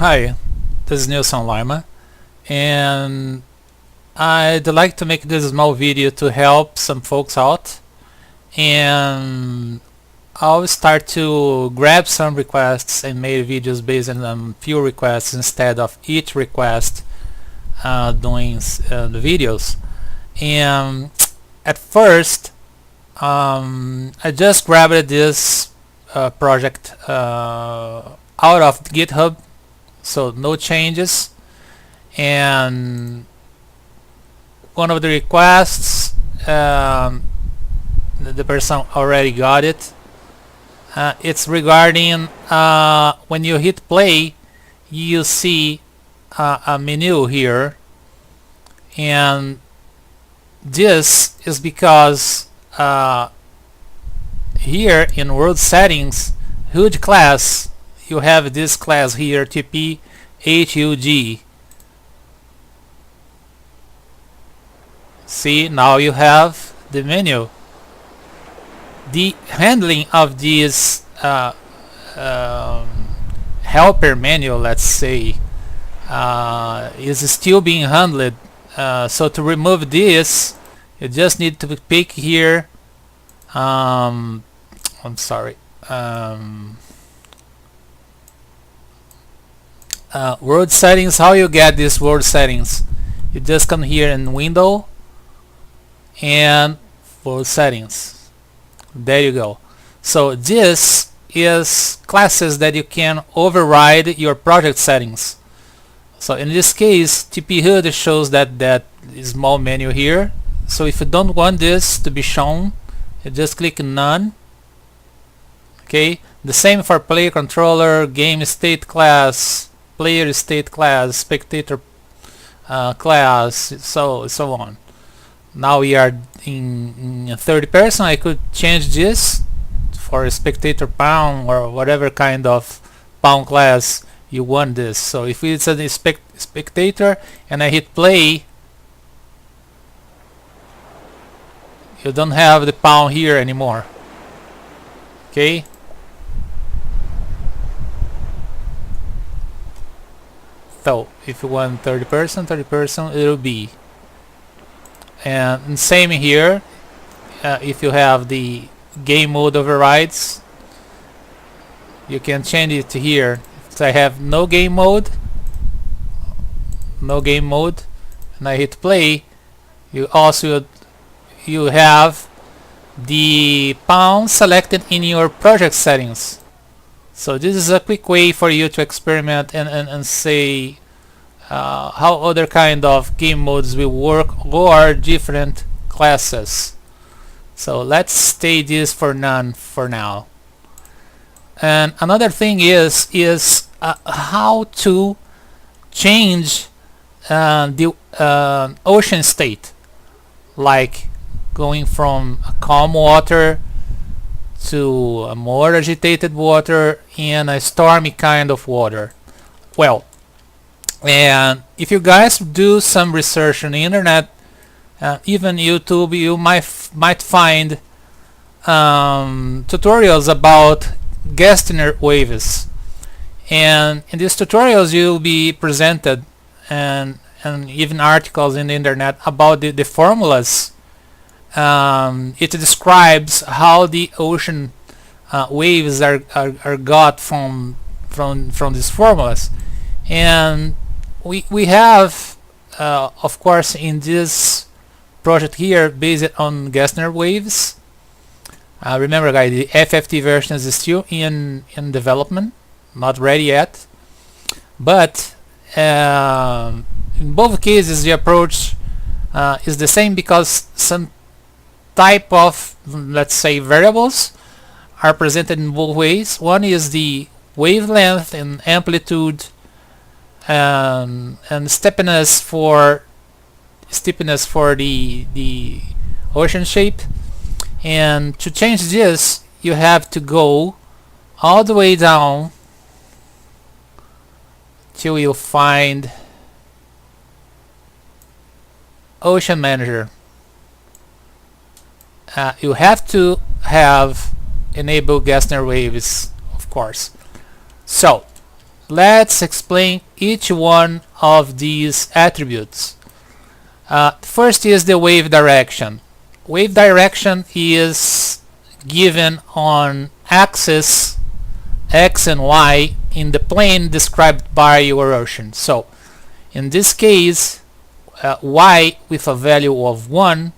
Hi, this is Nilson Lima, and I'd like to make this small video to help some folks out, and I'll start to grab some requests and make videos based on few requests instead of each request doing the videos. And at first I just grabbed this project out of GitHub, so no changes, and one of the requests the person already got it. It's regarding when you hit play you see a menu here, and this is because here in world settings HUD class you have this class here, TP HUD. See, now you have the menu. The handling of this helper menu, let's say, is still being handled. So to remove this, you just need to pick here. I'm sorry. World settings. How you get this world settings? You just come here in Window and world settings. There you go. So this is classes that you can override your project settings. So in this case, TP HUD shows that small menu here. So if you don't want this to be shown, you just click None. Okay. The same for player controller, game state class, player state class, spectator class, so on. Now we are in third person. I could change this for a spectator pawn or whatever kind of pawn class you want this. So if it's a spectator and I hit play, you don't have the pawn here anymore. Okay. So if you want third person it'll be. And same here, if you have the game mode overrides, you can change it to here. If I have no game mode, and I hit play, you have the pawn selected in your project settings. So this is a quick way for you to experiment and say how other kind of game modes will work or different classes. So let's stay this for none for now. And another thing is how to change the ocean state, like going from a calm water to a more agitated water and a stormy kind of water. Well, and if you guys do some research on the internet, even YouTube, you might find tutorials about Gerstner waves, and in these tutorials you'll be presented and even articles in the internet about the formulas. It describes how the ocean waves are got from these formulas, and we have of course in this project here based on Gerstner waves. Remember guys, the FFT version is still in development, not ready yet, but in both cases the approach is the same, because some type of, let's say, variables are presented in both ways. One is the wavelength and amplitude and steepness for the ocean shape. And to change this you have to go all the way down till you find Ocean Manager. You have to have enable Gerstner waves, of course. So let's explain each one of these attributes. First is the wave direction. Wave direction is given on axis X and Y in the plane described by your ocean. So in this case, Y with a value of 1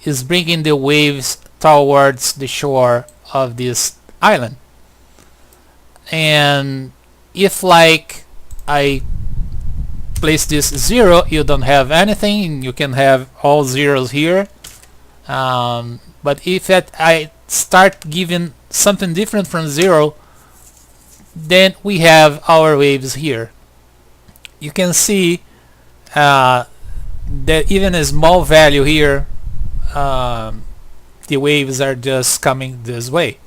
is bringing the waves towards the shore of this island. And if like I place this 0, you don't have anything, you can have all zeros here. But if I start giving something different from 0, then we have our waves here. You can see that even a small value here, the waves are just coming this way.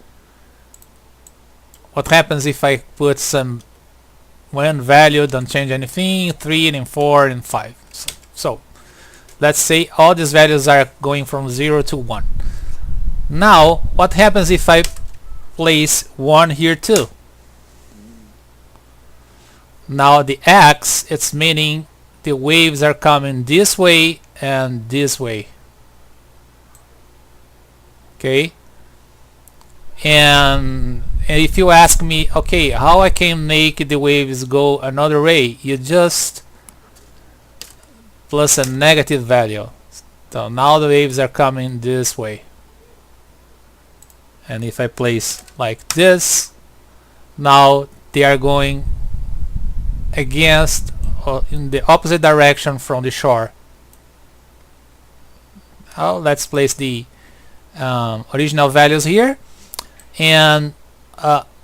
What happens if I put some one value, don't change anything, 3 and 4 and 5. So let's say all these values are going from 0 to 1. Now what happens if I place 1 here too? Now the X, it's meaning the waves are coming this way and this way. Okay, and if you ask me, okay, how I can make the waves go another way, you just plus a negative value. So now the waves are coming this way. And if I place like this, now they are going against in the opposite direction from the shore. Now let's place the original values here. And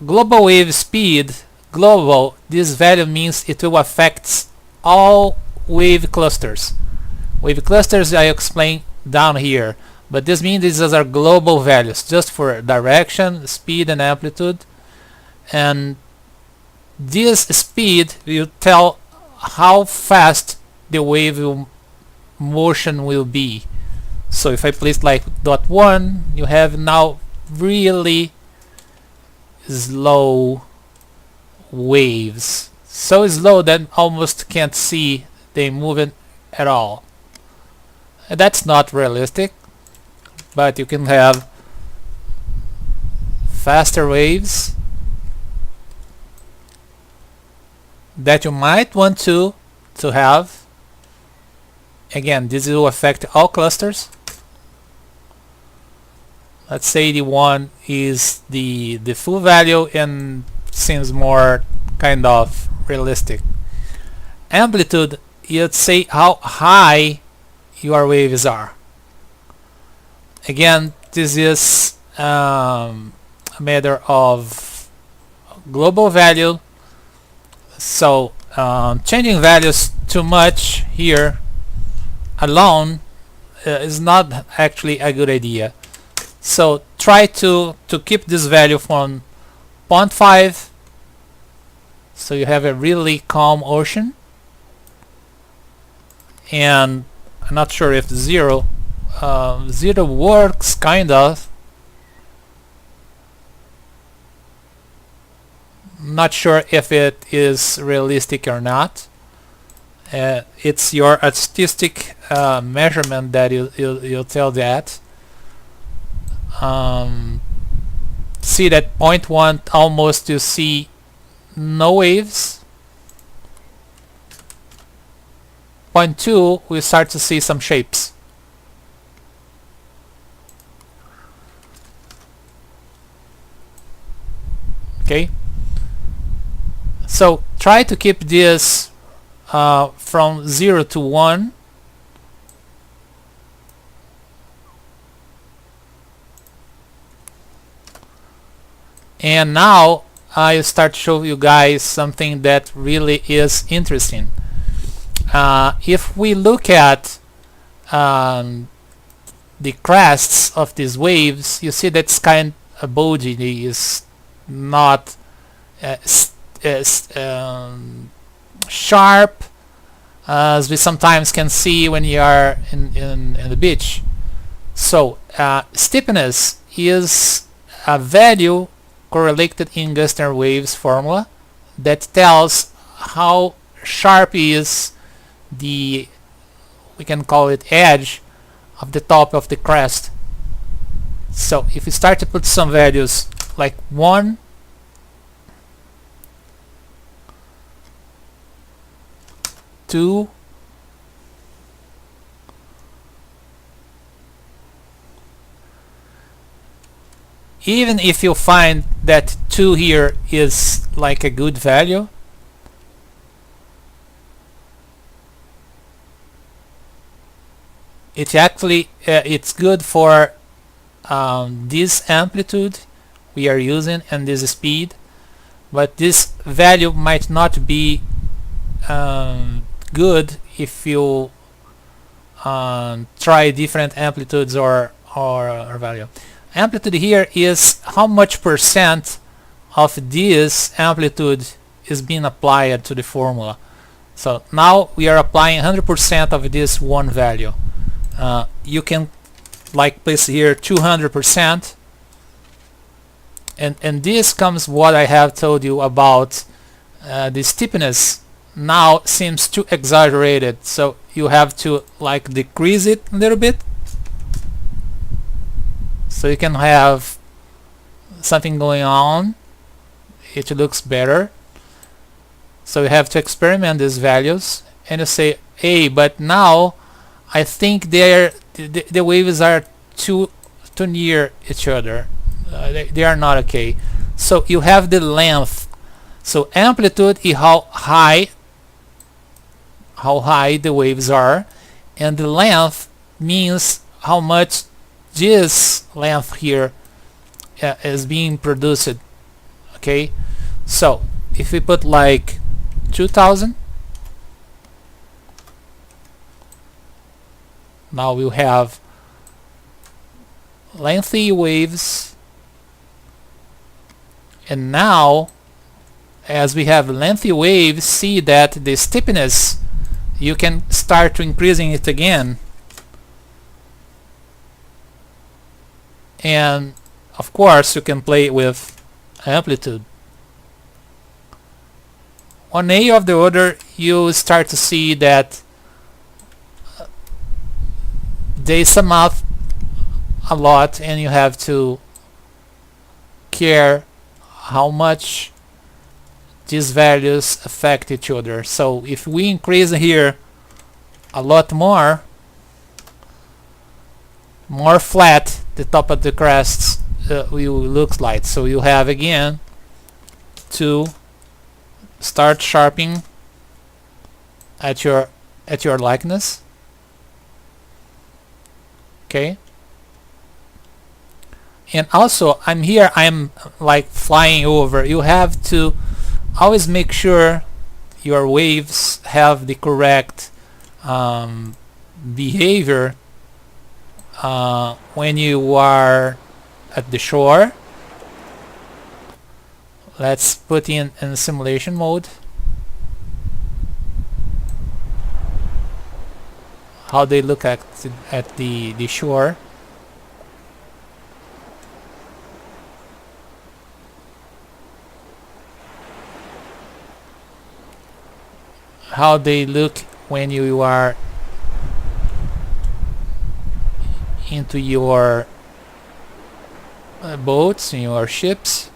global wave speed, global, this value means it will affect all wave clusters. Wave clusters I explain down here, but this means these are global values just for direction, speed and amplitude. And this speed will tell how fast the wave motion will be. So if I place like .1, you have now really slow waves, so slow that almost can't see they moving at all. And that's not realistic, but you can have faster waves that you might want to have. Again, this will affect all clusters. Let's say the 1 is the full value and seems more kind of realistic. Amplitude, you'd say how high your waves are. Again, this is a matter of global value. So changing values too much here alone is not actually a good idea. So try to keep this value from 0.5, so you have a really calm ocean. And I'm not sure if 0 works, kind of. Not sure if it is realistic or not. It's your artistic measurement that you'll tell that. See that 0.1 almost you see no waves. 0.2 we start to see some shapes. Okay, so try to keep this from 0 to 1. And now I start to show you guys something that really is interesting. If we look at the crests of these waves, you see that's kind of bulgy. It is not sharp as we sometimes can see when you are in the beach. So steepness is a value correlated in Gustner waves formula that tells how sharp is the, we can call it, edge of the top of the crest. So if we start to put some values like 1, 2, even if you find that 2 here is like a good value, it actually it's good for this amplitude we are using and this speed, but this value might not be good if you try different amplitudes or value. Amplitude here is how much percent of this amplitude is being applied to the formula. So now we are applying 100% of this one value. You can like place here 200%, and this comes what I have told you about the steepness now seems too exaggerated, so you have to like decrease it a little bit so you can have something going on. It looks better. So you have to experiment these values and you say, hey, but now I think the waves are too near each other. They are not okay. So you have the length. So amplitude is how high the waves are, and the length means how much this length here is being produced. Okay, so if we put like 2000, now we'll have lengthy waves, and now as we have lengthy waves, see that the steepness, you can start to increasing it again, and of course you can play with amplitude. One way or the other, you start to see that they sum up a lot, and you have to care how much these values affect each other. So if we increase here a lot more flat, the top of the crests will look like. So you have again to start sharpening at your likeness. Okay, and also I'm like flying over. You have to always make sure your waves have the correct behavior when you are at the shore. Let's put in simulation mode how they look at the shore. How they look when you are into your boats, in your ships.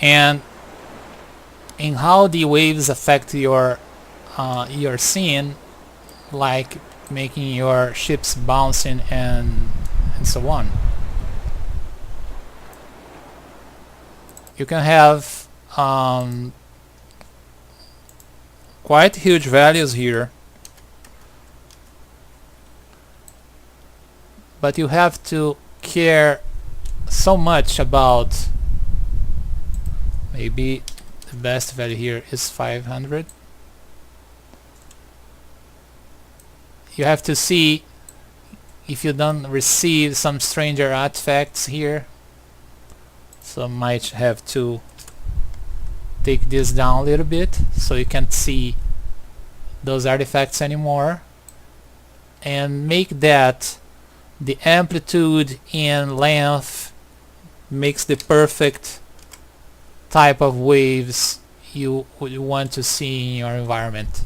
And in how the waves affect your scene, like making your ships bouncing and so on. You can have quite huge values here, but you have to care so much about, maybe the best value here is 500. You have to see if you don't receive some stranger artifacts here. So might have to take this down a little bit so you can see those artifacts anymore, and make that the amplitude and length makes the perfect type of waves you would want to see in your environment.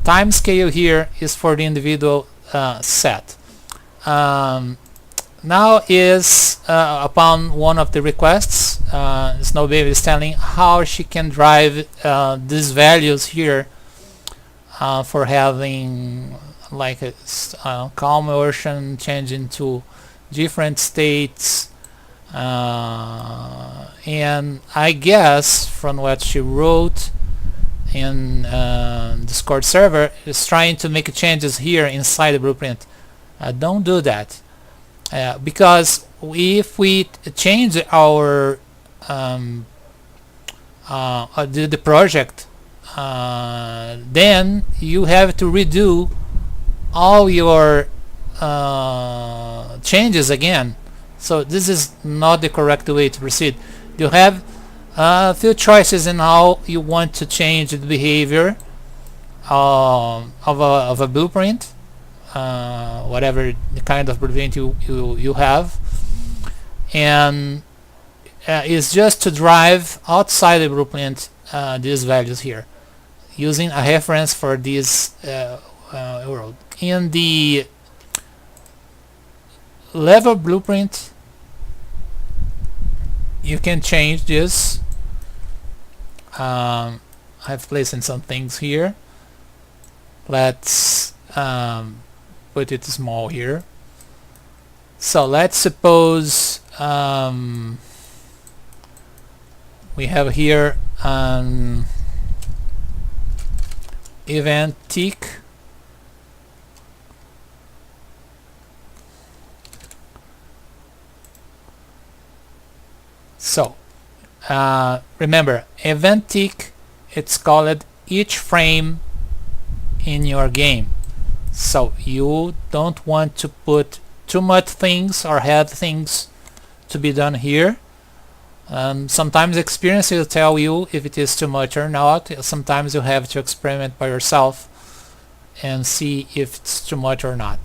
Time scale here is for the individual set. Now is upon one of the requests, Snowbaby is telling how she can drive these values here for having like a calm ocean change into different states, and I guess from what she wrote in Discord server is trying to make changes here inside the blueprint. Don't do that, because if we change our the project, then you have to redo all your changes again. So this is not the correct way to proceed. You have a few choices in how you want to change the behavior of a blueprint, whatever the kind of blueprint you have, and is just to drive outside the blueprint these values here using a reference for this world. In the level blueprint, you can change this. I've placed in some things here. Let's put it small here. So let's suppose we have here an event tick. So remember, event tick, it's called each frame in your game. So you don't want to put too much things or have things to be done here. Sometimes experience will tell you if it is too much or not. Sometimes you have to experiment by yourself and see if it's too much or not.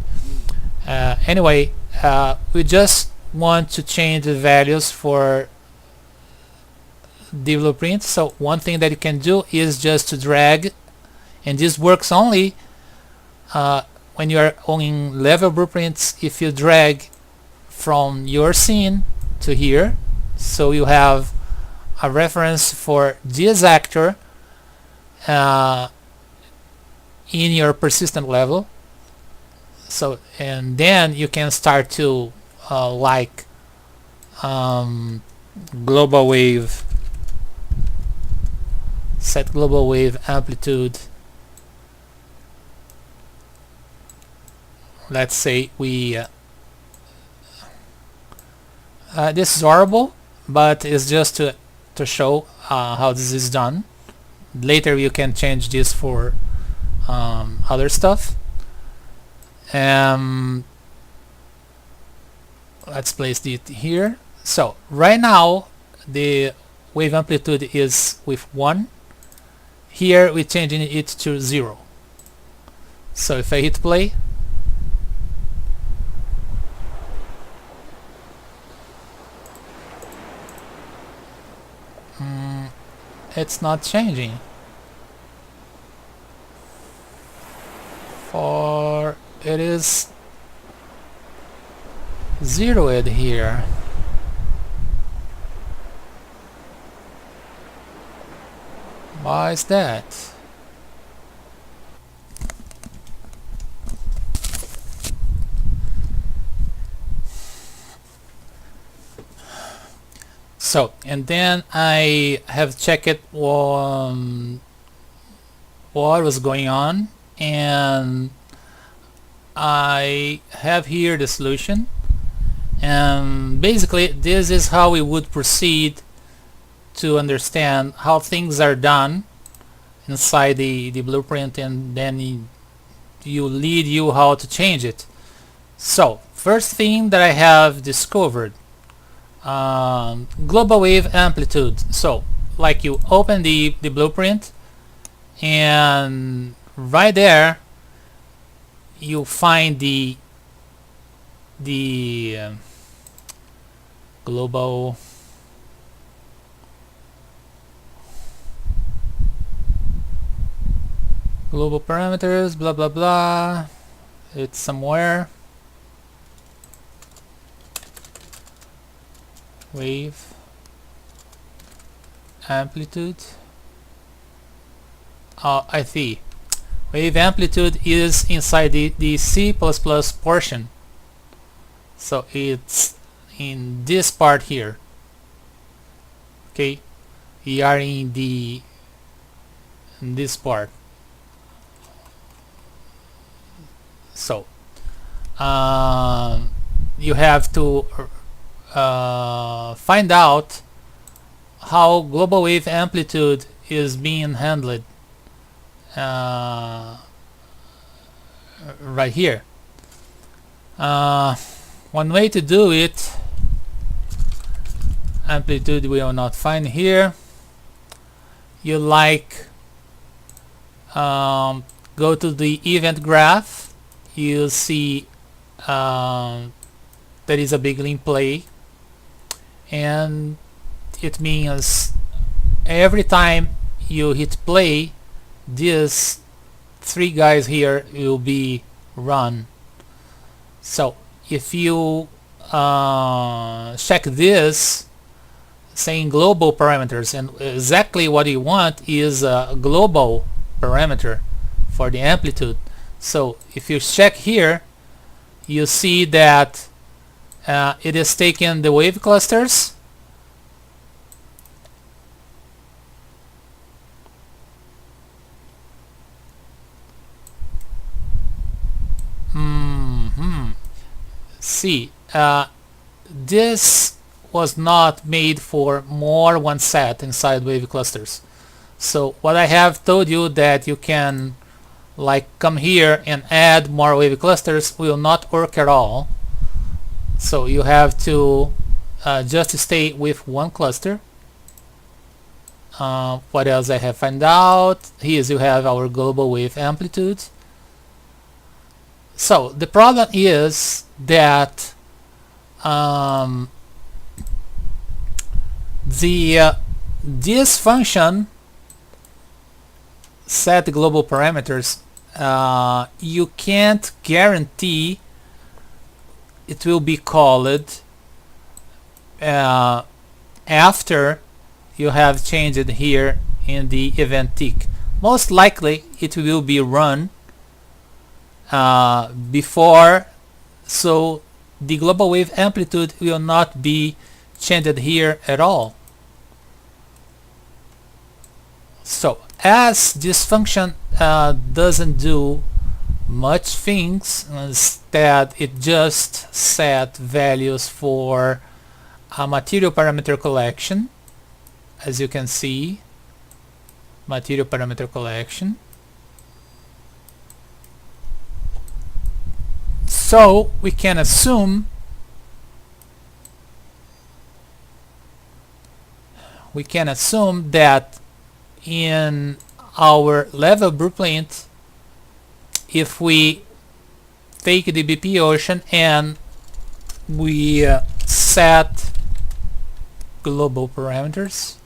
Anyway, we just want to change the values for the blueprint. So one thing that you can do is just to drag, and this works only when you are owning level blueprints. If you drag from your scene to here, so you have a reference for this actor in your persistent level. So, and then you can start to like global wave, set global wave amplitude. Let's say we this is horrible, but it's just to show how this is done. Later you can change this for other stuff. Let's place it here. So right now the wave amplitude is with 1. Here we're changing it to 0. So if I hit play, it's not changing. For it is zeroed here. Why is that? So, and then I have checked what was going on, and I have here the solution, and basically this is how we would proceed to understand how things are done inside the blueprint, and then you lead you how to change it. So first thing that I have discovered, global wave amplitude. So like you open the blueprint and right there you find the global parameters, blah blah blah. It's somewhere. Wave amplitude. I see. Wave amplitude is inside the C++ portion. So it's in this part here. Okay, we are in this part. So you have to find out how global wave amplitude is being handled right here. One way to do it, amplitude we will not find here. You go to the event graph. You see there is a big link play, and it means every time you hit play, these three guys here will be run. So if you check this saying global parameters, and exactly what you want is a global parameter for the amplitude. So if you check here, you see that it is taking the wave clusters see, this was not made for more one set inside wave clusters. So what I have told you that you can come here and add more wave clusters will not work at all. So you have to just stay with one cluster. What else I have found out? Here you have our global wave amplitude. So the problem is that this function set global parameters, you can't guarantee it will be called after you have changed it here in the event tick. Most likely it will be run before, so the global wave amplitude will not be changed here at all. So as this function doesn't do much things, instead it just set values for a material parameter collection, as you can see, material parameter collection. So we can assume that in our level blueprint, if we take the BP ocean and we set global parameters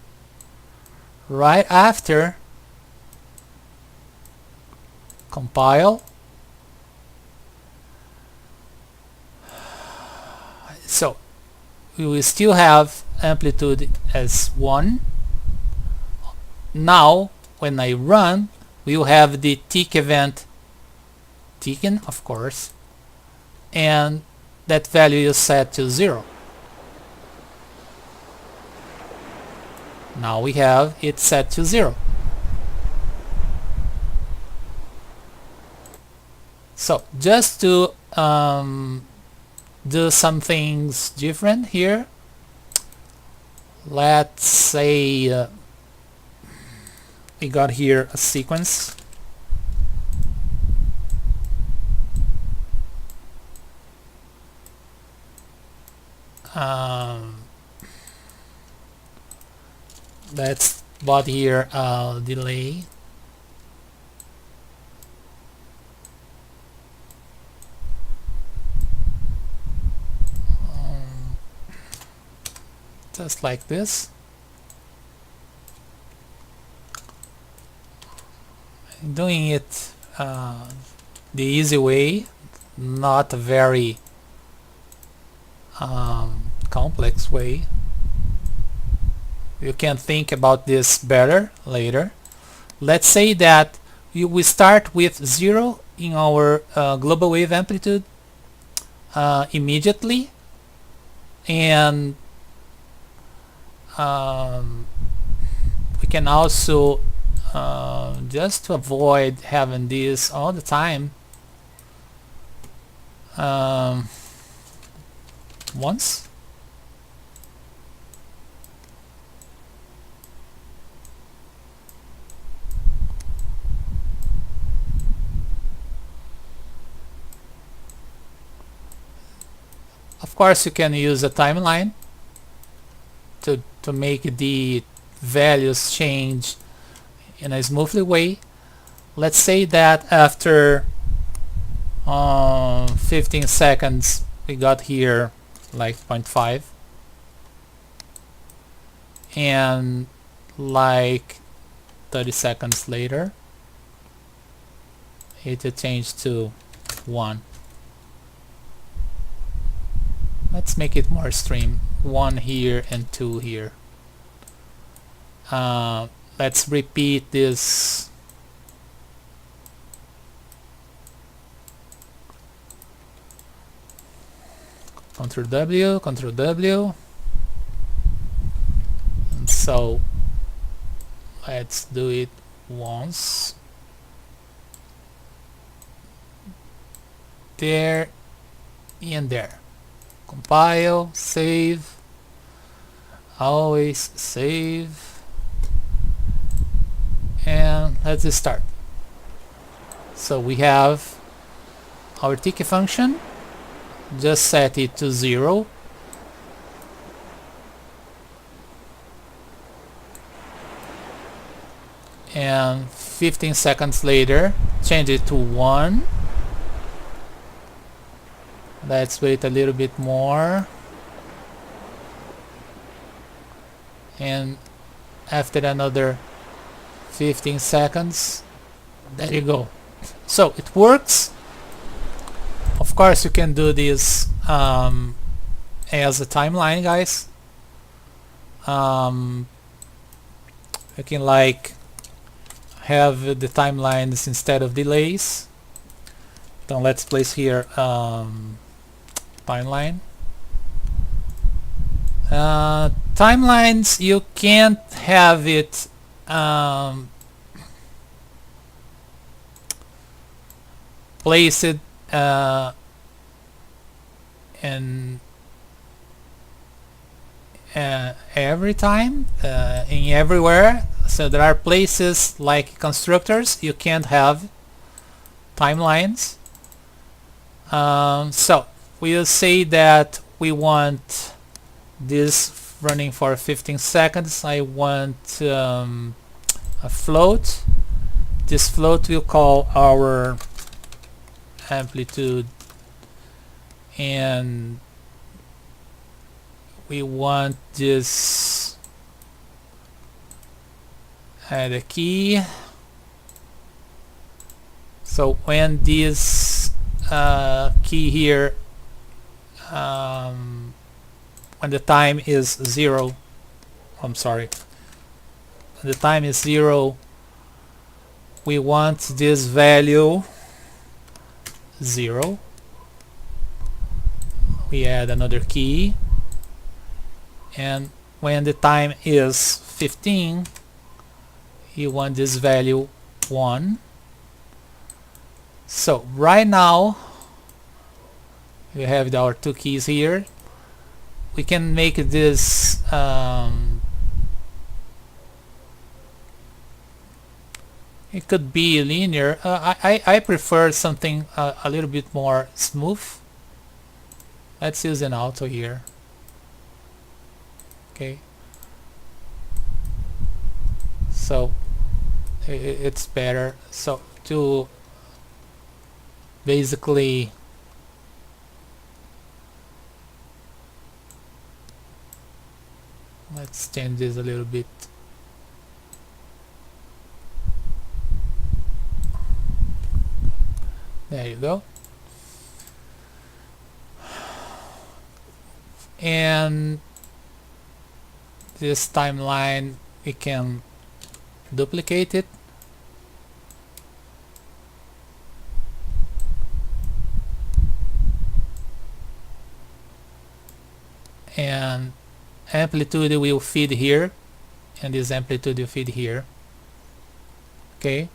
right after, compile, so we will still have amplitude as 1. Now when I run, we will have the tick event taken, of course, and that value is set to 0. Now we have it set to 0. So just to do some things different here, let's say we got here a sequence. Let's plot here delay just like this. Doing it the easy way, not a very complex way. You can think about this better later. Let's say that we start with 0 in our global wave amplitude immediately, and we can also just to avoid having this all the time, once. Of course, you can use a timeline to make the values change in a smoothly way. Let's say that after 15 seconds we got here like 0.5, and like 30 seconds later it changed to 1. Let's make it more extreme. 1 here and 2 here. Let's repeat this. Ctrl W, Ctrl W. And so let's do it once. There and there. Compile, save, always save, and let's start. So we have our tick function, just set it to 0, and 15 seconds later change it to 1. Let's wait a little bit more, and after another 15 seconds, there you go. So it works. Of course you can do this as a timeline, guys. You can like have the timelines instead of delays. So let's place here timeline. Timelines, you can't have it place it in every time in everywhere. So there are places like constructors you can't have timelines. So we'll say that we want this running for 15 seconds. I want a float. This float we'll call our amplitude, and we want this add a key. So when this key here, when the time is 0, I'm sorry, when the time is 0, we want this value 0. We add another key, and when the time is 15, you want this value 1. So right now we have our two keys here. We can make this it could be linear. I prefer something a little bit more smooth. Let's use an auto here. Okay, so it's better. So to basically Let's change this a little bit. There you go. And this timeline, we can duplicate it. And amplitude will feed here, and this amplitude will feed here. Okay.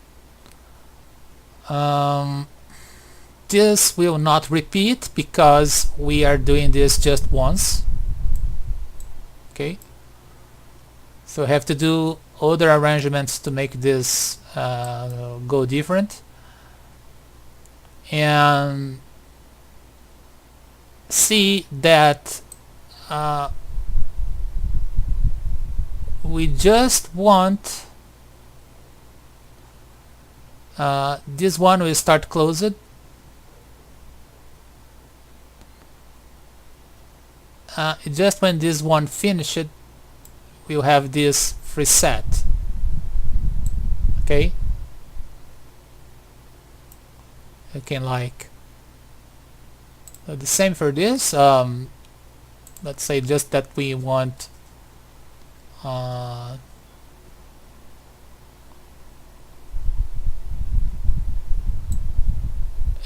This will not repeat because we are doing this just once. Okay. So I have to do other arrangements to make this go different. And see that we just want this one will start closed. Just when this one finished, we'll have this reset. Okay, I can like the same for this. Let's say just that we want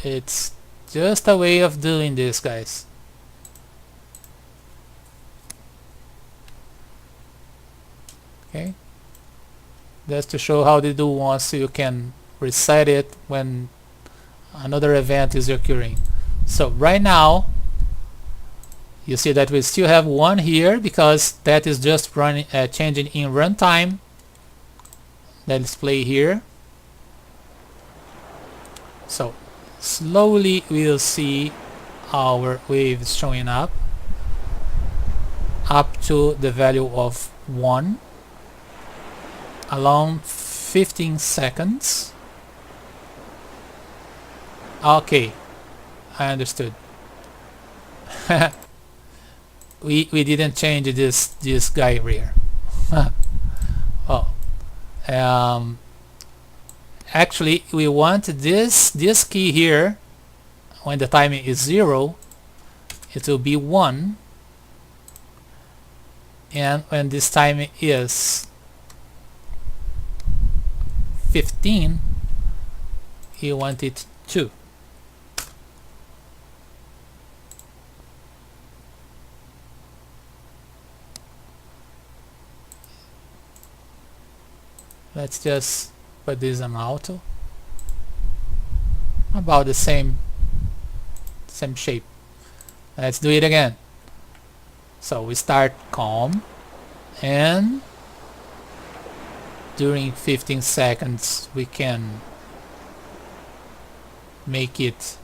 it's just a way of doing this, guys. Okay, just to show how they do once, so you can reset it when another event is occurring. So right now you see that we still have one here because that is just running changing in runtime. Let's play here. So slowly we'll see our waves showing up to the value of 1 along 15 seconds. Okay, I understood. we didn't change this guy here. Oh, actually we want this key here. When the timing is 0, it will be 1, and when this timing is 15, you want it 2. Let's just put this on auto. About the same shape. Let's do it again. So we start calm, and during 15 seconds we can make it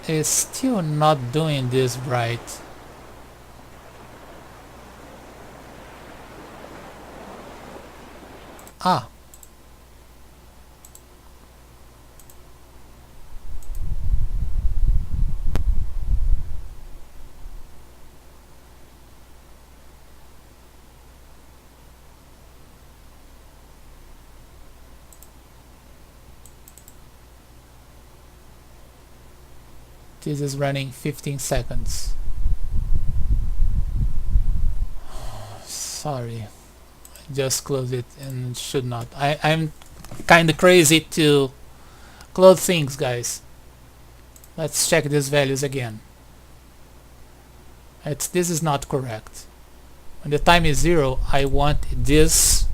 is still not doing this right. Ah, this is running 15 seconds. Sorry, just close it, and should not. I'm kind of crazy to close things, guys. Let's check these values again. This is not correct. When the time is 0, I want this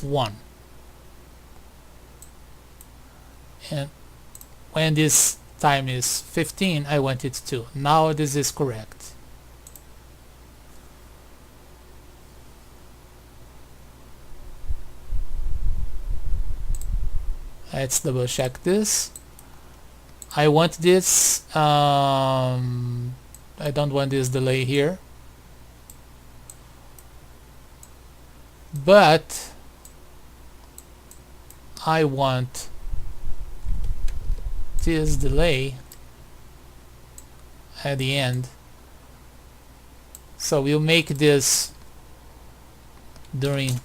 1, and when this time is 15, I want it 2. Now this is correct. Let's double check this. I want this I don't want this delay here, but I want this delay at the end. So we'll make this during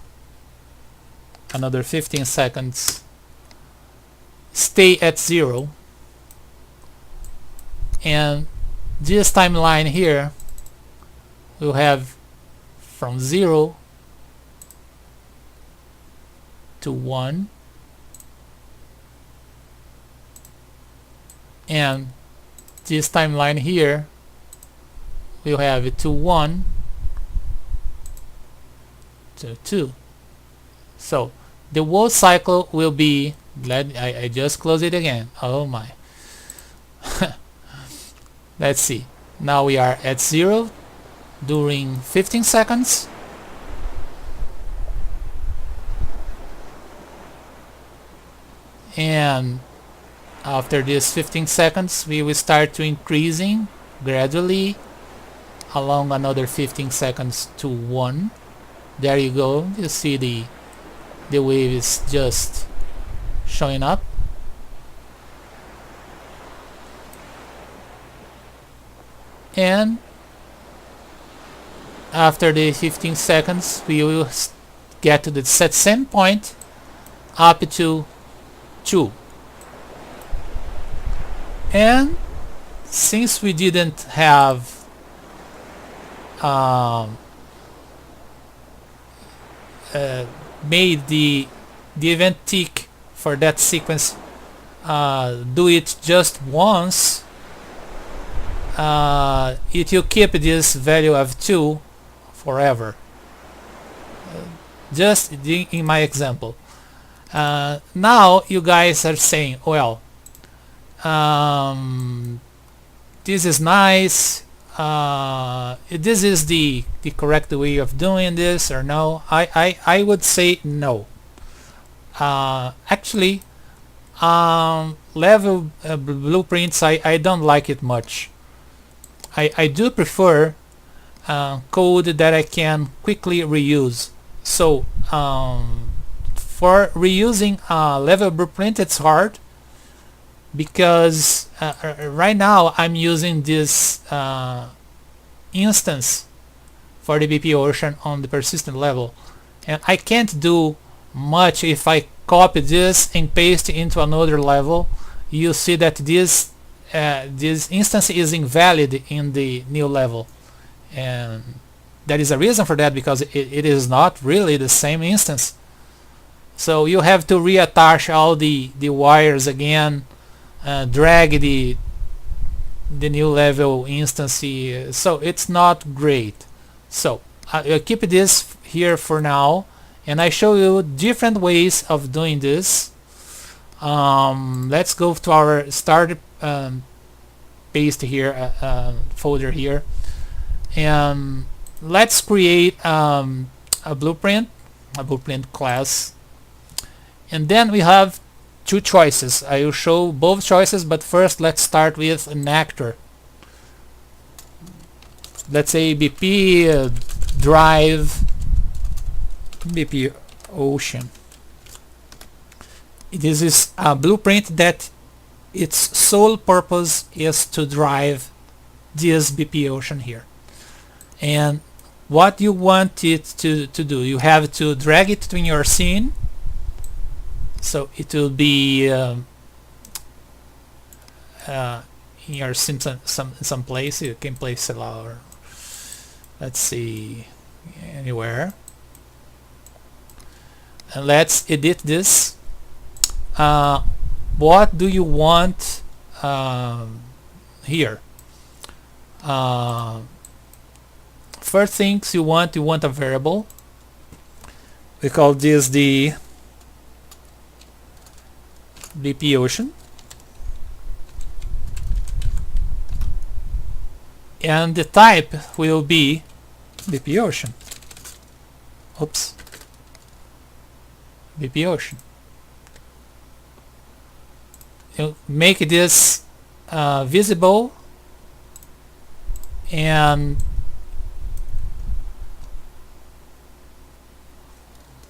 another 15 seconds stay at 0, and this timeline here will have from 0 to 1, and this timeline here will have it to 1 to 2. So the whole cycle will be, I just close it again. Oh my. Let's see. Now we are at 0 during 15 seconds. And after this 15 seconds, we will start to increasing gradually along another 15 seconds to 1. There you go. You see the wave is just showing up. And after the 15 seconds, we will get to the same point up to 2. And since we didn't have made the event tick for that sequence do it just once, it will keep this value of 2 forever, just in my example. Now you guys are saying, well, this is nice, this is the correct way of doing this, or no? I would say no. Actually, level blueprints, I don't like it much. I do prefer code that I can quickly reuse. So for reusing level blueprint, it's hard, because right now I'm using this instance for the BP Ocean on the persistent level, and I can't do much if I copy this and paste into another level. You see that this instance is invalid in the new level, and there is a reason for that, because it is not really the same instance. So you have to reattach all the wires again, drag the new level instance, so it's not great. So I'll keep this here for now, and I show you different ways of doing this. Let's go to our start paste here, folder here, and let's create a blueprint class, and then we have two choices. I will show both choices, but first let's start with an actor. Let's say BP drive BP Ocean. This is a blueprint that its sole purpose is to drive this BP Ocean here. And what you want it to do, you have to drag it in your scene. So it will be in your scene some place. You can place it, or let's see, anywhere. And let's edit this. What do you want here? First things you want a variable. We call this the BP Ocean, and the type will be BP Ocean. Oops. BP Ocean. You make this visible, and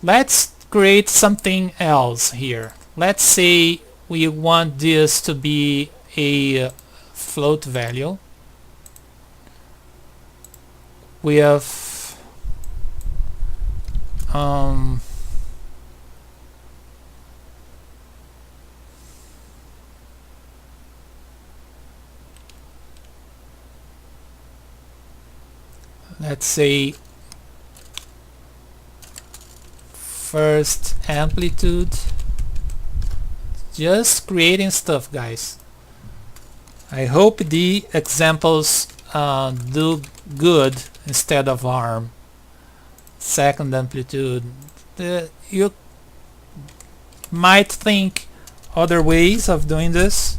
let's create something else here. Let's say we want this to be a float value. with let's say first amplitude. Just creating stuff, guys. I hope the examples do good instead of harm. Second amplitude. You might think other ways of doing this.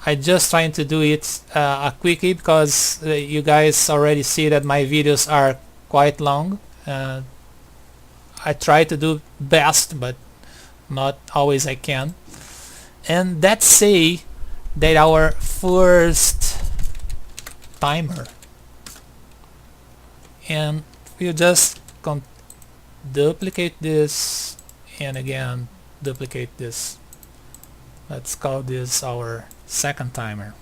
I just trying to do it quickly because you guys already see that my videos are quite long. I try to do best, but not always I can. And let's say that our first timer, and we'll just duplicate this and again duplicate this. Let's call this our second timer,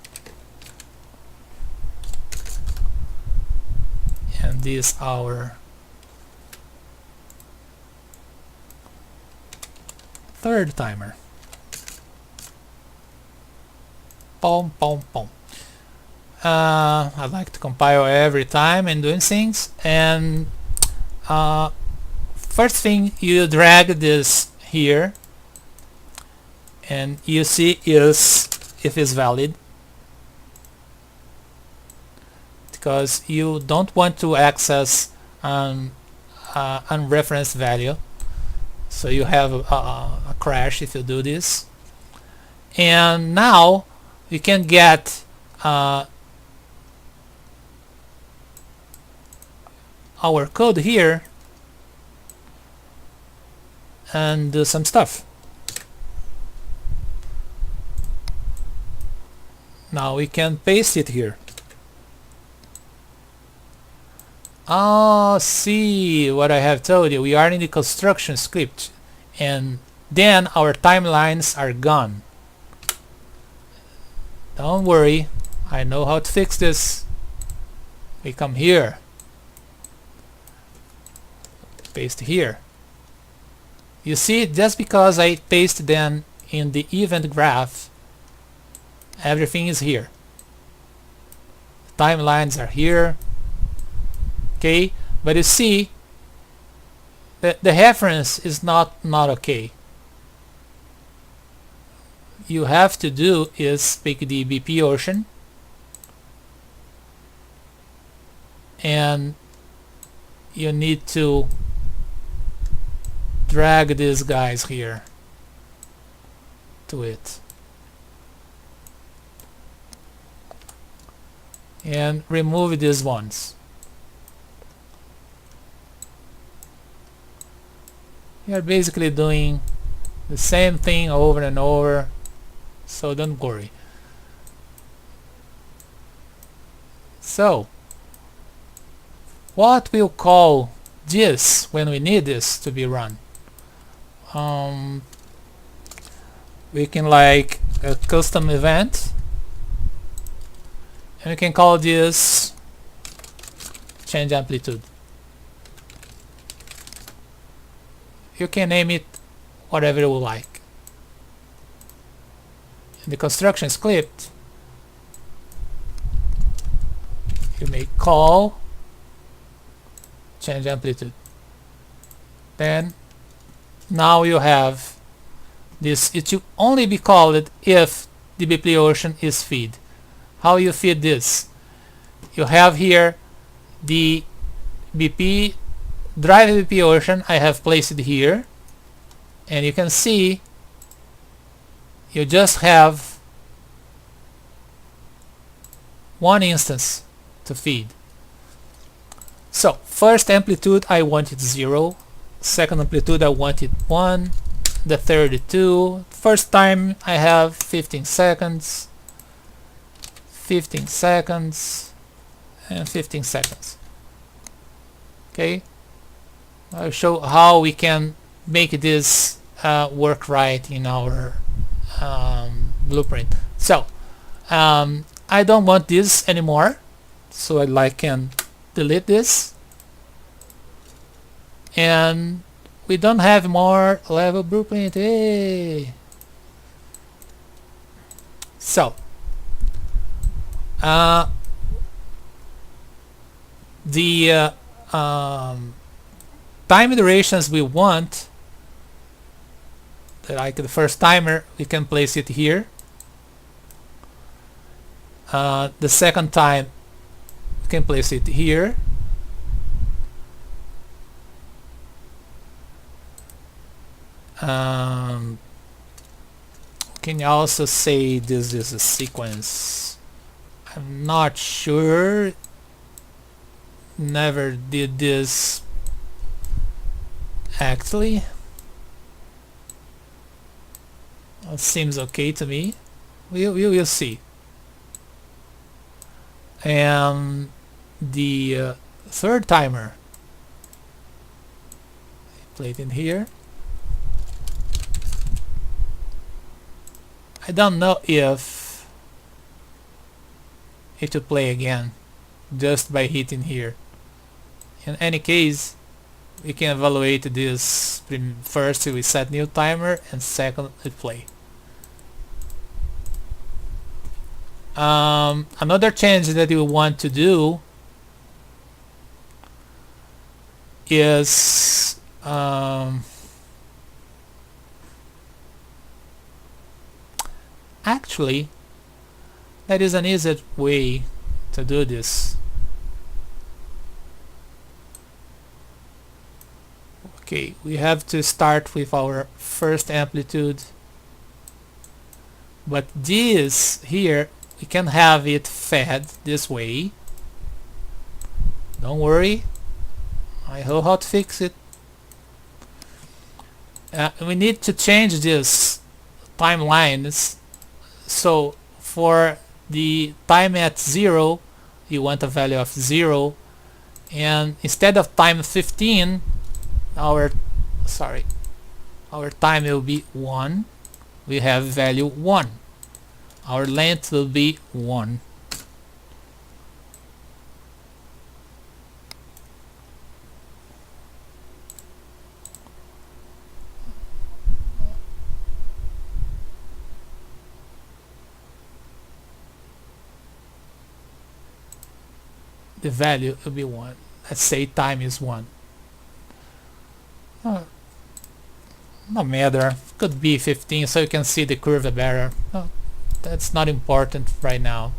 and this our third timer. Pom pom pom. I like to compile every time and doing things. And first thing, you drag this here, and you see is if it's valid, because you don't want to access unreferenced value. So you have a crash if you do this. And now you can get our code here and do some stuff. Now we can paste it here. Oh, see what I have told you. We are in the construction script, and then our timelines are gone. Don't worry, I know how to fix this. We come here, paste here. You see, just because I paste them in the event graph, everything is here. Timelines are here. Okay, but you see that the reference is not okay. You have to do is pick the BP ocean and you need to drag these guys here to it and remove these ones. You're basically doing the same thing over and over, so don't worry. So what we'll call this when we need this to be run, we can like a custom event, and we can call this change amplitude. You can name it whatever you like. In the construction script, you may call change amplitude. Then now you have this. It should only be called if the BP ocean is feed. How you feed this? You have here the BP drive BP ocean. I have placed it here, and you can see you just have one instance to feed. So first amplitude I want it 0, second amplitude I want it 1, the third 2, first time I have 15 seconds, 15 seconds, and 15 seconds. Okay, I'll show how we can make this work right in our blueprint. So I don't want this anymore. So I can delete this, and we don't have more level blueprint. Hey! So the time durations we want, like the first timer, we can place it here. The second time, we can place it here. Can you also say this is a sequence? I'm not sure. Never did this actually. It seems okay to me. We'll see. And the third timer, play it in here. I don't know if it will play again just by hitting here. In any case, we can evaluate this. First we set new timer, and second we play. Another change that we want to do is actually, that is an easy way to do this. Okay, we have to start with our first amplitude, but this here, we can have it fed this way. Don't worry, I know how to fix it. We need to change this timelines. So for the time at 0, you want a value of 0, and instead of time 15, our time will be 1. We have value 1. Our length will be 1. The value will be 1. Let's say time is 1. No matter, could be 15, so you can see the curve better. No, that's not important right now.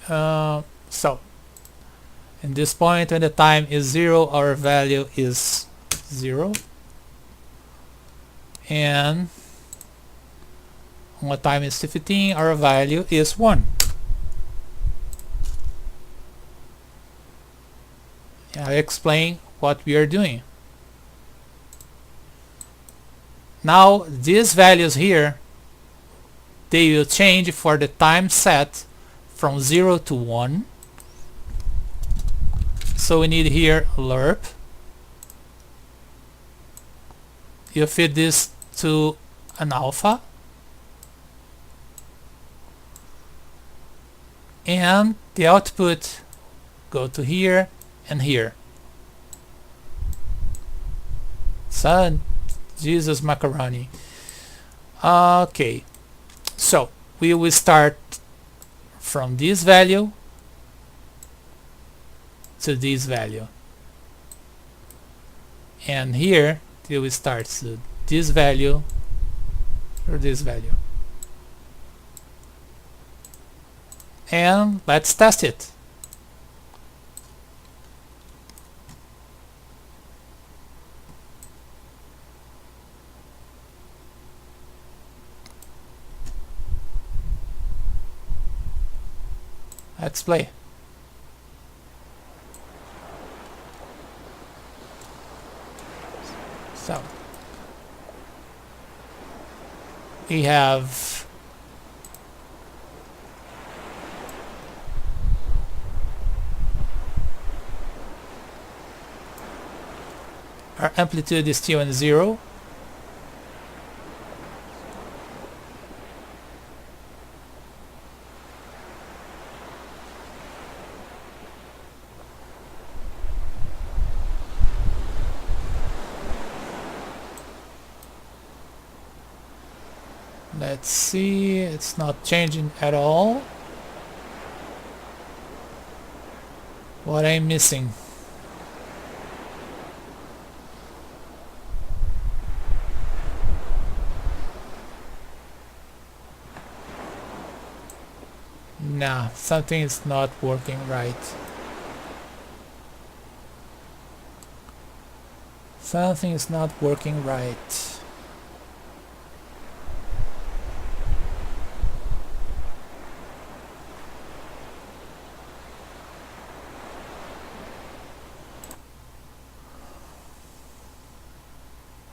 So in this point, when the time is 0, our value is 0, and when time is 15, our value is 1. I'll explain what we are doing. Now these values here, they will change for the time set from 0 to 1. So we need here lerp. You feed this to an alpha, and the output go to here and here. Son, Jesus macaroni. Okay, so we will start from this value to this value, and here we will start to this value or this value, and let's test it. Let's play. So we have our amplitude is still on 0. Let's see, it's not changing at all. What I'm missing? Nah, something is not working right. Something is not working right.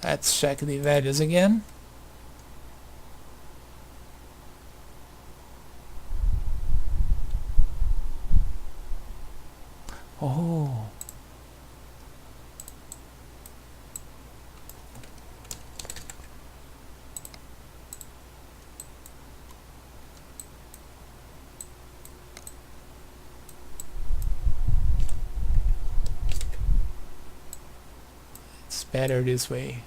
Let's check the values again. Oh. It's better this way.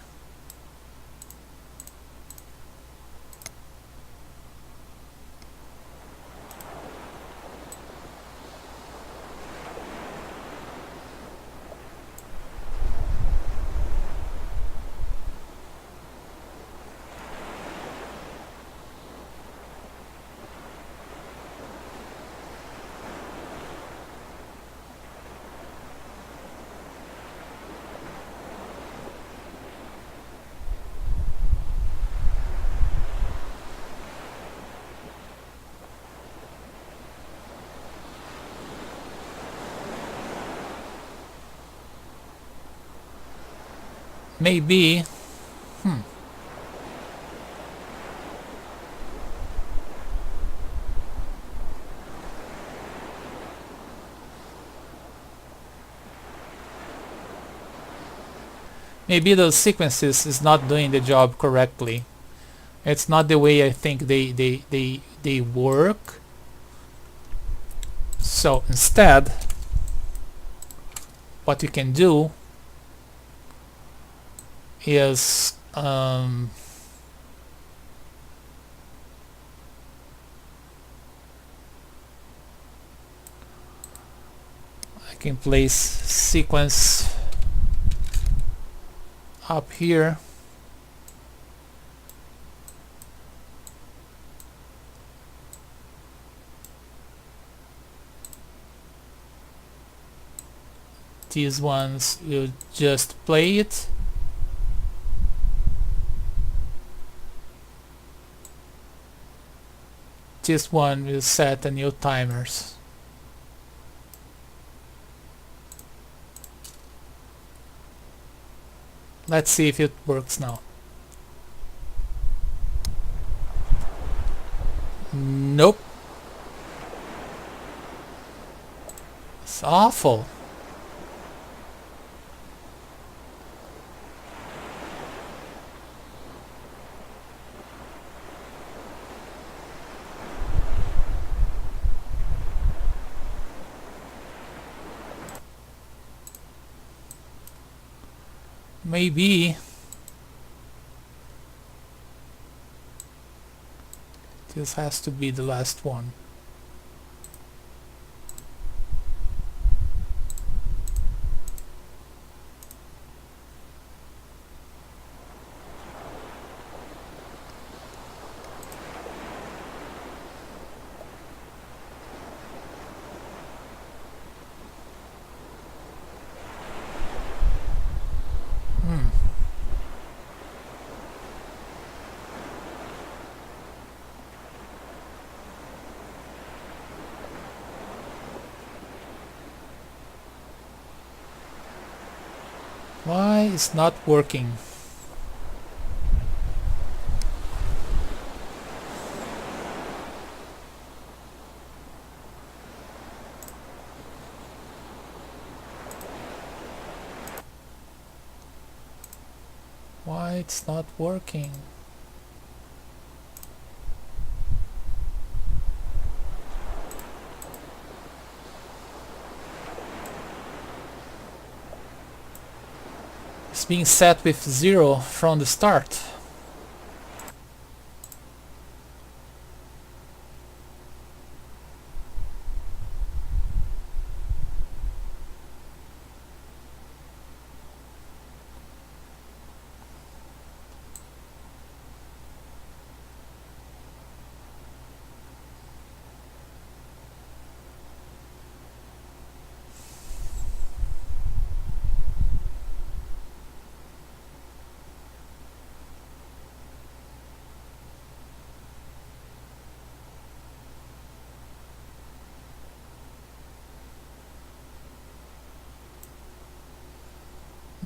Maybe. Maybe those sequences is not doing the job correctly. It's not the way I think they work. So instead, what you can do is I can place sequence up here. These ones you just play it. This one will set a new timers. Let's see if it works now. Nope. It's awful. Maybe this has to be the last one. Why it's not working? Why it's not working? It's being set with 0 from the start.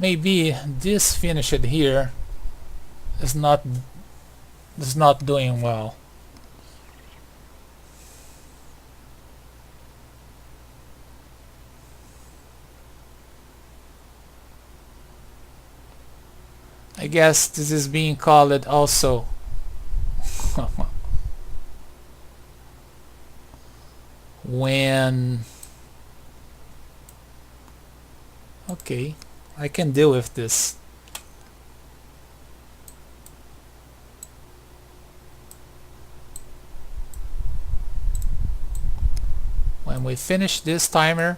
maybe this finished here is not doing well. I guess this is being called also when okay, I can deal with this. When we finish this timer,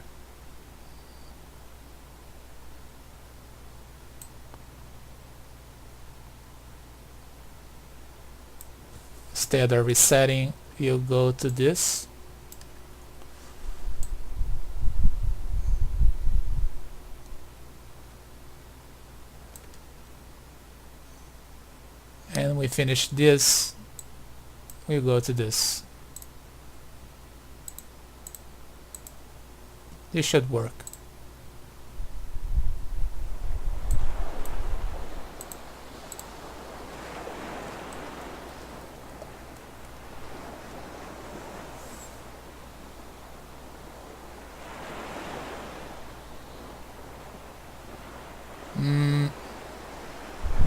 instead of resetting, you go to this. And we finish this, we go to this. This should work.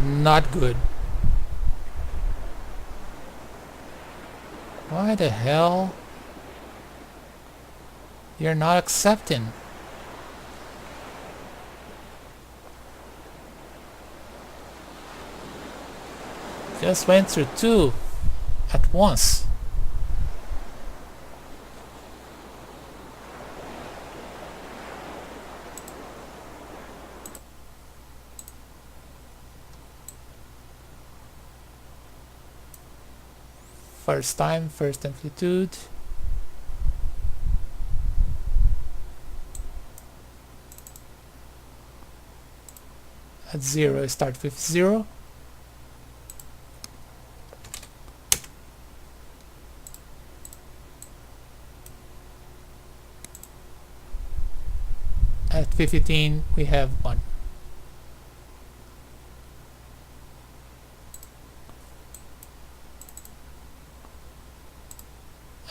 Not good. Why the hell? You're not accepting. Just went through 2 at once. First time, first amplitude. At 0, start with 0. At 15, we have 1.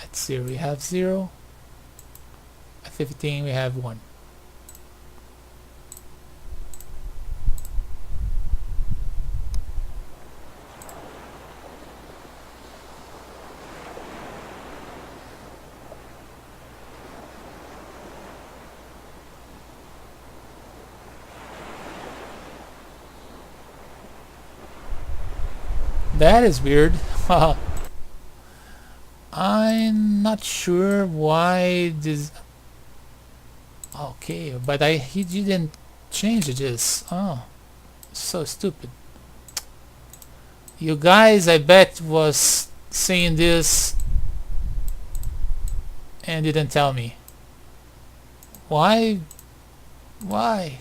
At 0, we have 0. At 15, we have 1. That is weird. I'm not sure why this. Okay, but he didn't change this. Oh, so stupid. You guys, I bet, was seeing this and didn't tell me. Why? Why?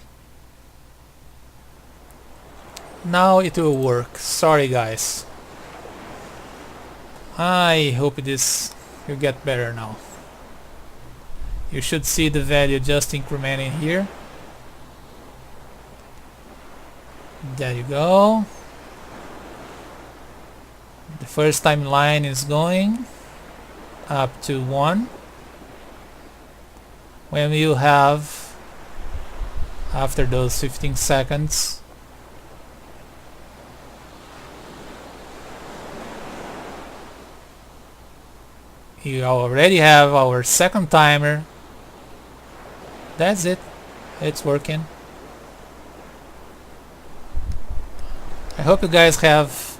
Now it will work. Sorry, guys. I hope this will get better now. You should see the value just incrementing here. There you go. The first timeline is going up to 1. When you have, after those 15 seconds, you already have our second timer. That's it. It's working. I hope you guys have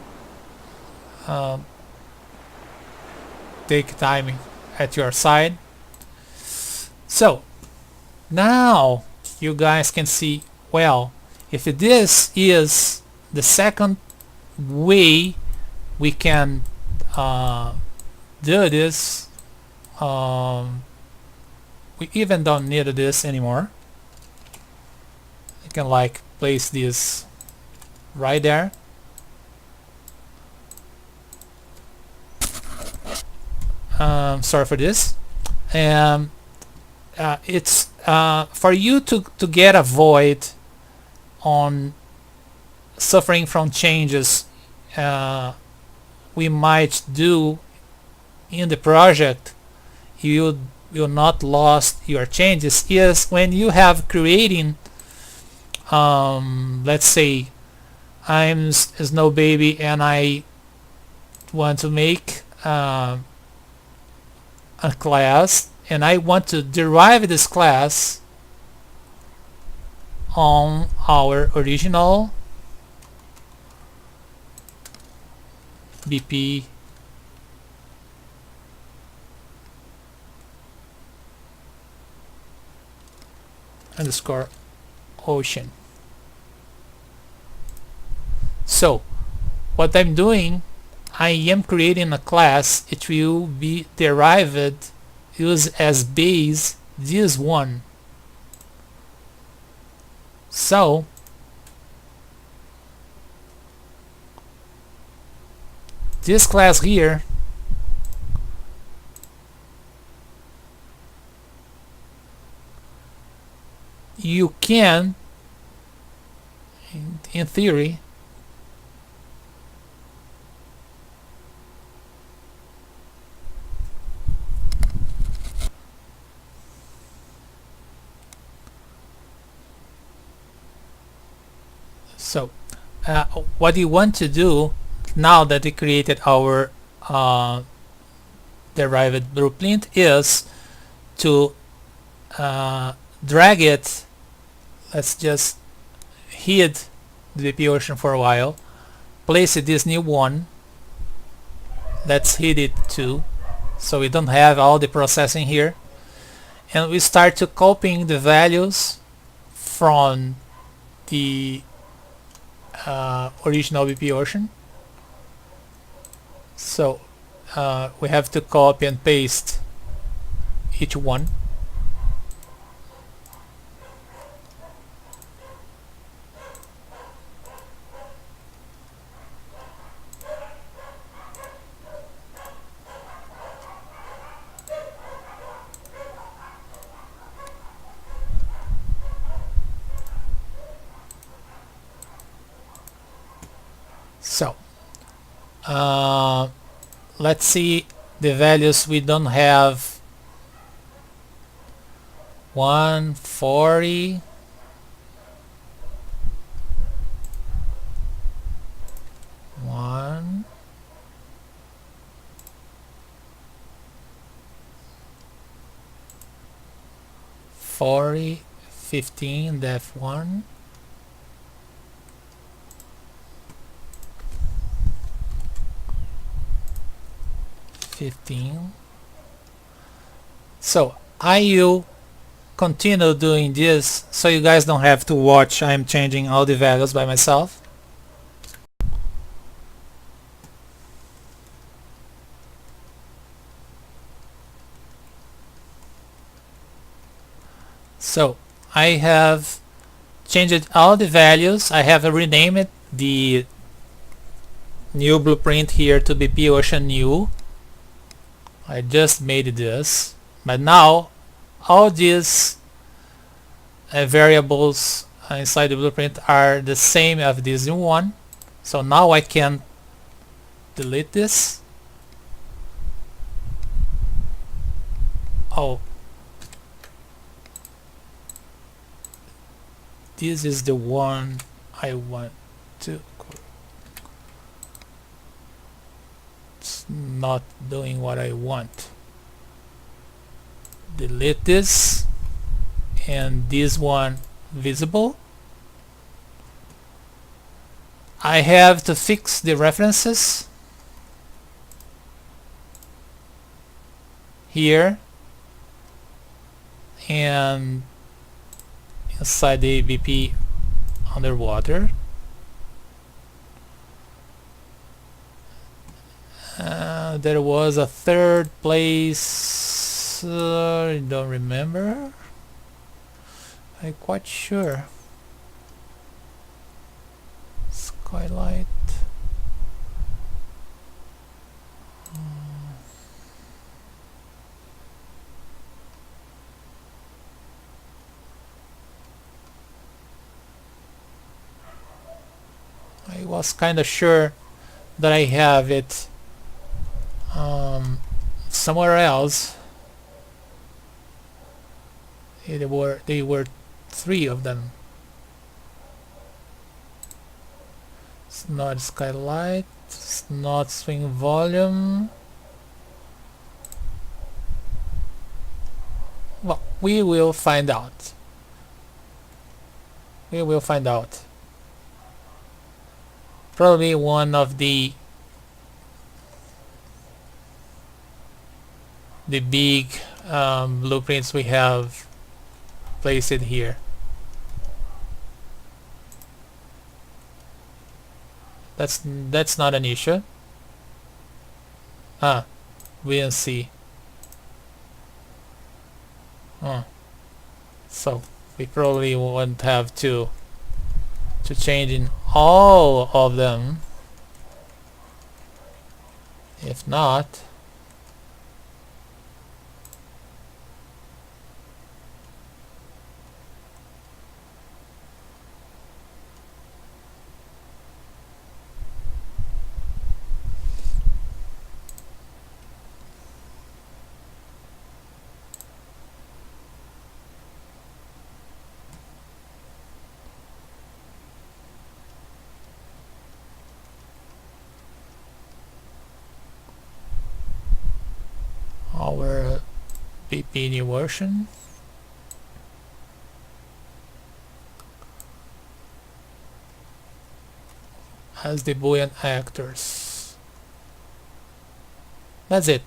take time at your side. So now you guys can see, well, if this is the second way we can do this, we even don't need this anymore. You can like place this right there. Sorry for this. It's for you to get a void on suffering from changes we might do in the project, you will not lost your changes, is when you have creating, let's say I'm Snow Baby and I want to make a class, and I want to derive this class on our original BP underscore ocean. So what I'm doing, I am creating a class. It will be derived, use as base this one. So this class here you can, in theory, so what you want to do now that we created our derived blueprint is to drag it. Let's just hid the BP Ocean for a while, place it this new one, let's hid it too so we don't have all the processing here, and we start to copying the values from the original BP Ocean. So we have to copy and paste each one. So let's see the values we don't have. 140, 1, 40, 15, def 1, 15. So I will continue doing this so you guys don't have to watch. I'm changing all the values by myself. So I have changed all the values. I have renamed the new blueprint here to BP Ocean New. I just made this, but now all these variables inside the blueprint are the same as this new one. So now I can delete this. Oh, this is the one I want to. It's not doing what I want. Delete this, and this one visible. I have to fix the references here and inside the BP underwater. There was a third place, I don't remember. I'm quite sure. Skylight. was kind of sure that I have it somewhere else. There were 3 of them. It's not skylight, it's not swing volume. Well, we will find out. We will find out. Probably one of the big blueprints we have placed it here. That's not an issue. VNC. So we probably won't have to change in all of them. If not, our BP new version. As the Boolean actors. That's it.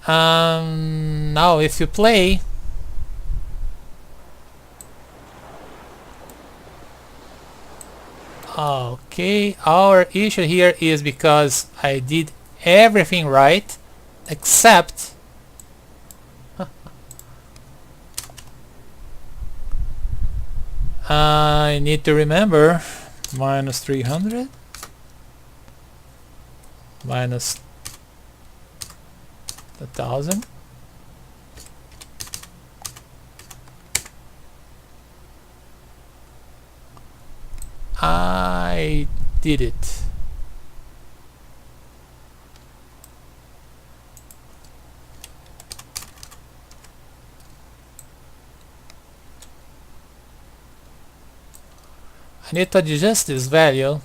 Now if you play, okay, our issue here is because I did everything right except I need to remember minus 300 minus 1000 I did it. I need to adjust this value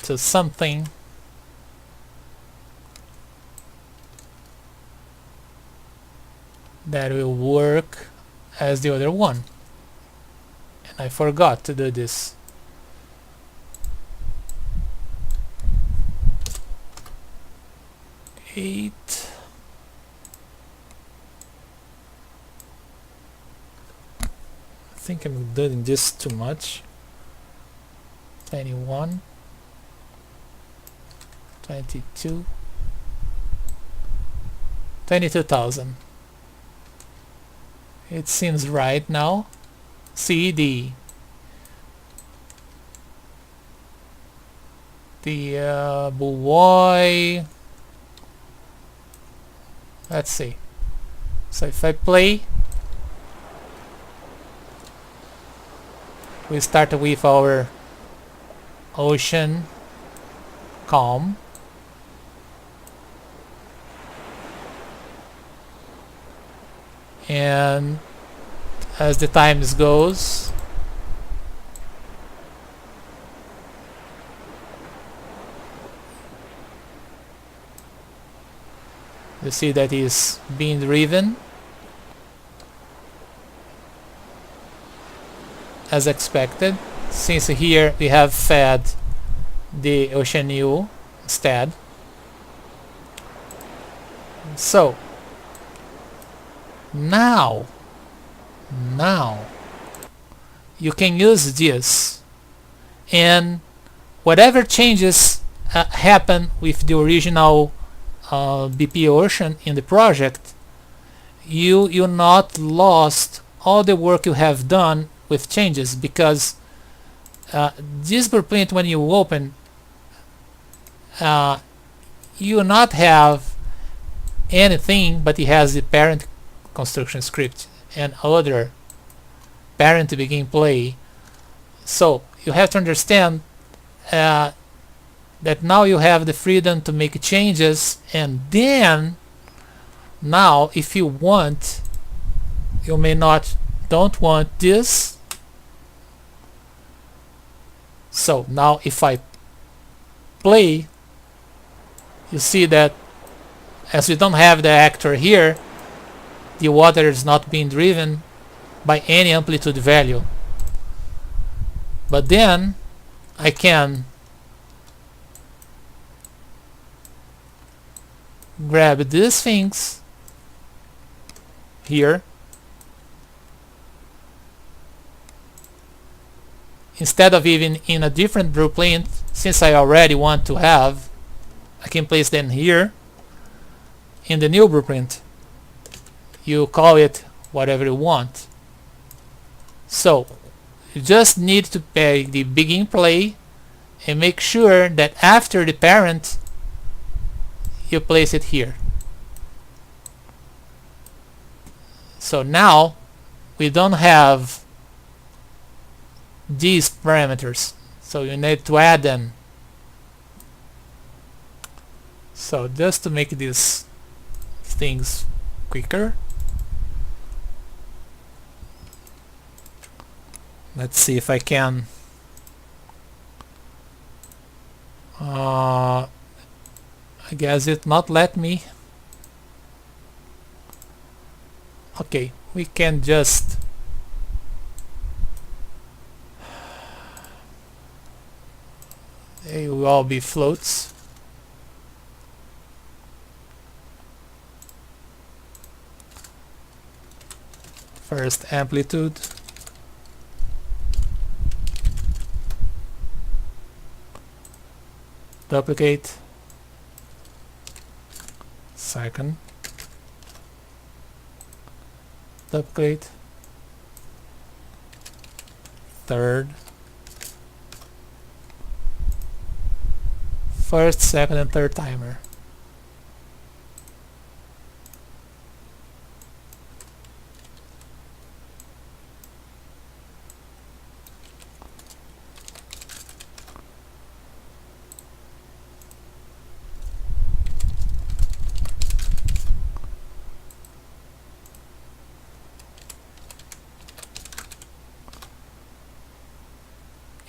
to something that will work as the other one, and I forgot to do this. Eight. I think I'm doing this too much. 21, 22, 22,000. It seems right now. See the boy. Let's see. So if I play, we start with our ocean calm. And as the time goes, you see that is being driven as expected, since here we have fed the Ocean U instead. So now you can use this, and whatever changes happen with the original BP Ocean in the project, you not lost all the work you have done with changes, because this blueprint, when you open, you not have anything, but it has the parent construction script, and other parent to begin play. So you have to understand that now you have the freedom to make changes, and then now if you want, you may don't want this. So now if I play, you see that as we don't have the actor here, the water is not being driven by any amplitude value. But then I can grab these things here, instead of even in a different blueprint, since I already want to have, I can place them here in the new blueprint. You call it whatever you want. So you just need to pay the begin play and make sure that after the parent you place it here. So now we don't have these parameters, so you need to add them. So just to make these things quicker, let's see if I can I guess it not let me. Okay, we can just they will all be floats. First amplitude, duplicate, second, duplicate, third, first, second, and third timer.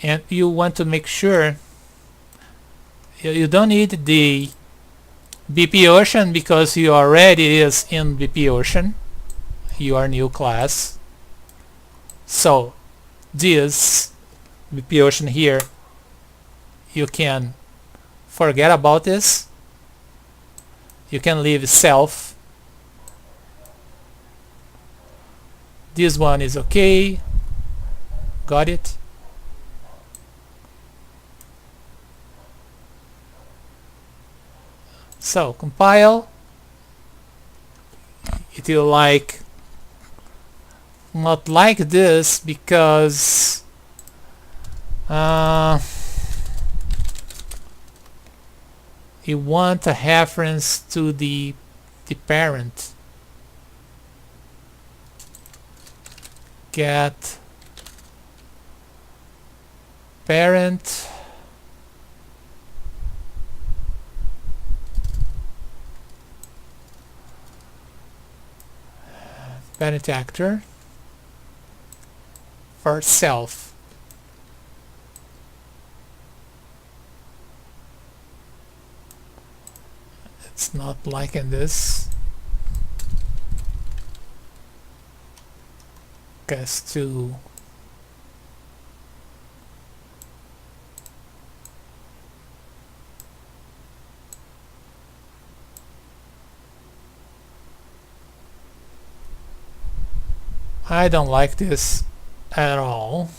And you want to make sure you don't need the BP Ocean because you already is in BP Ocean, your new class. So this BP Ocean here, you can forget about this. You can leave self. This one is okay. Got it. So compile. It will not like this because you want a reference to the parent. Get parent parent actor for self. It's not liking this. Guess to I don't like this at all.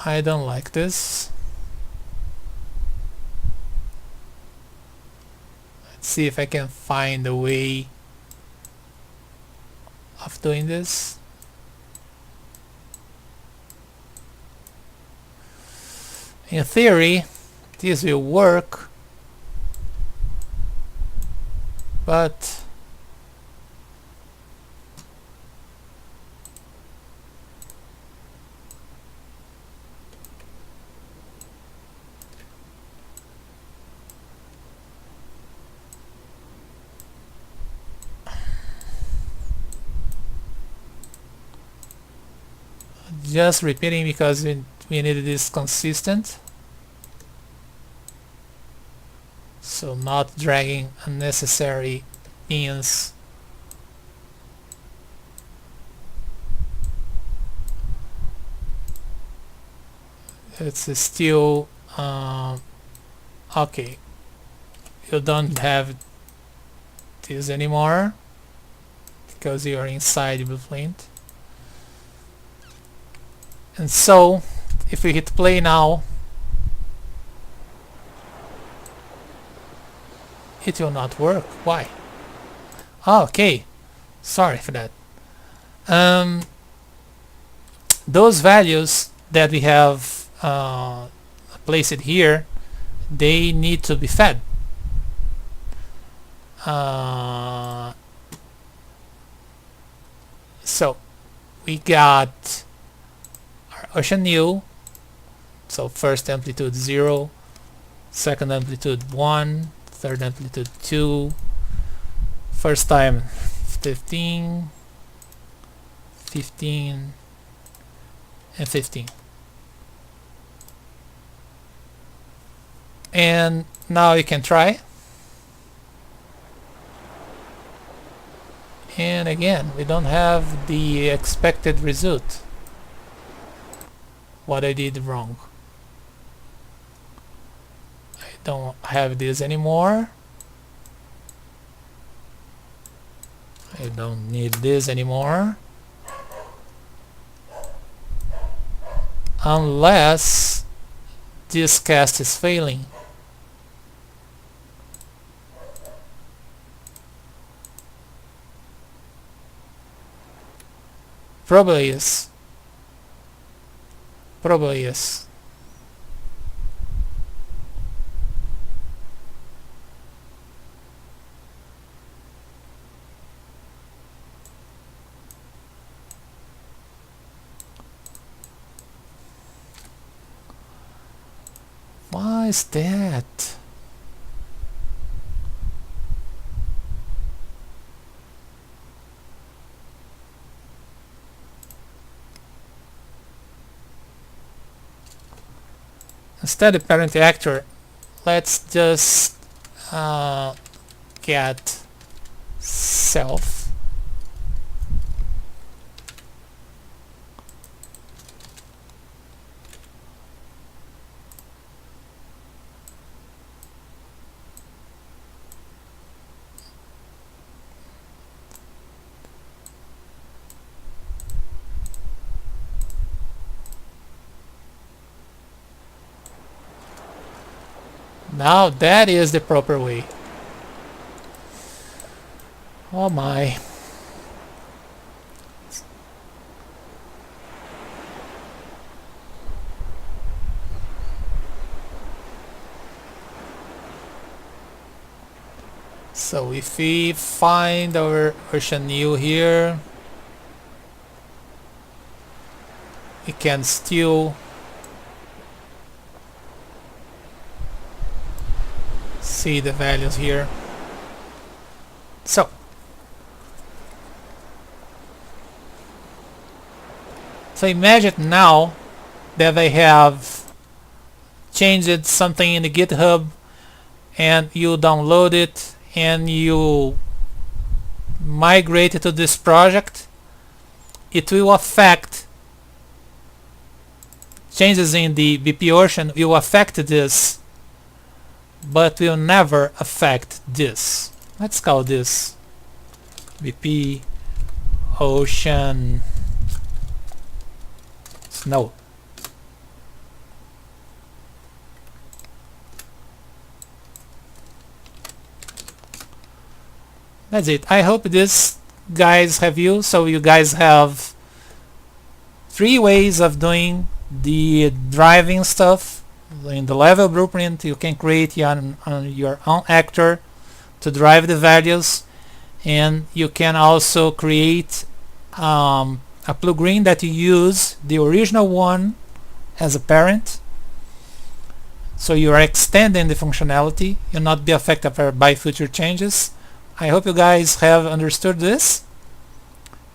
I don't like this. Let's see if I can find a way of doing this. In theory, this will work, but just repeating because we need this consistent, so not dragging unnecessary pins. It's still okay. You don't have this anymore because you are inside the Blueprint. And so, if we hit play now, it will not work. Why? Oh, okay, sorry for that. Those values that we have placed here, they need to be fed. So we got Ocean U, so first amplitude 0, second amplitude 1, third amplitude 2, first time 15, 15, and 15. And now you can try. And again, we don't have the expected result. What I did wrong. I don't have this anymore. I don't need this anymore. Unless this cast is failing. Probably is. Probably yes. Why is that? Instead of parent actor, let's just get self. Now that is the proper way. Oh my. So if we find our version U here, we can still see the values here. So imagine now that I have changed something in the GitHub and you download it and you migrate it to this project. It will affect changes in the BP Ocean will affect this, but will never affect this. Let's call this BP Ocean Snow. That's it. I hope this guys have you, so you guys have 3 ways of doing the driving stuff. In the level blueprint, you can create your own actor to drive the values, and you can also create a plugin that you use the original one as a parent, so you are extending the functionality. You'll not be affected by future changes. I hope you guys have understood this.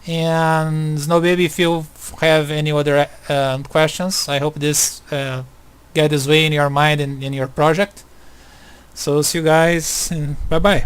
And Snow Baby, if you have any other questions, I hope this get this way in your mind and in your project. So see you guys, and bye bye.